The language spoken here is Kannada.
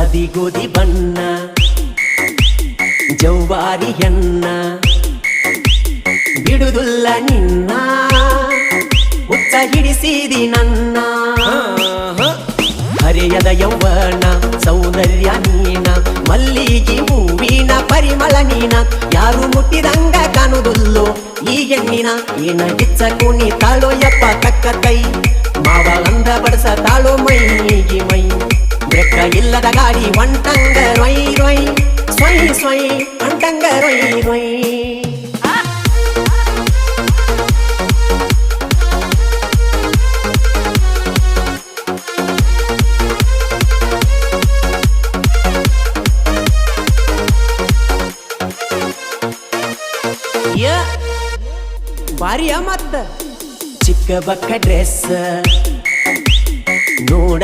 ಅದಿಗೋದಿ ಬಣ್ಣ ಜವ್ವಾರಿ ಹೆಣ್ಣ ಬಿಡುದುಲ್ಲ ನಿನ್ನ ಹುಚ್ಚ ಹಿಡಿಸಿದಿ ನನ್ನ ಹರೆಯದ ಯೌವನ ಸೌಂದರ್ಯ ನೀನ ಮಲ್ಲಿಗೆ ಹೂವಿನ ಪರಿಮಳ ನೀನ ಯಾರು ಮುಟ್ಟಿದಂಗ ಕಾಣುವುದಿಲ್ಲೋ ಈ ಹೆಣ್ಣಿನ ಏನ ಗಿಚ್ಚ ಕುಣಿ ತಾಳೋ ಯಪ್ಪ ತಕ್ಕ ಕೈ ಮಾವಲಂದ ಬಡಸ ತಾಳೋ ಮೈಗೆ ಮೈ ಬ್ರೆಕ್ಕ ಇಲ್ಲದ ಗಾಡಿ ಒಂಟಂಗ ರೊಯ್ ರೊಯ್ ಸ್ವಯ್ ಸ್ವಯ್ ಒಂಟಂಗ ರೊಯ್ ರೊಯ್ ಬಾರಿಯ ಮತ್ತ ಚಿಕ್ಕ ಬಕ್ಕ ಡ್ರೆಸ್ ನೋಡ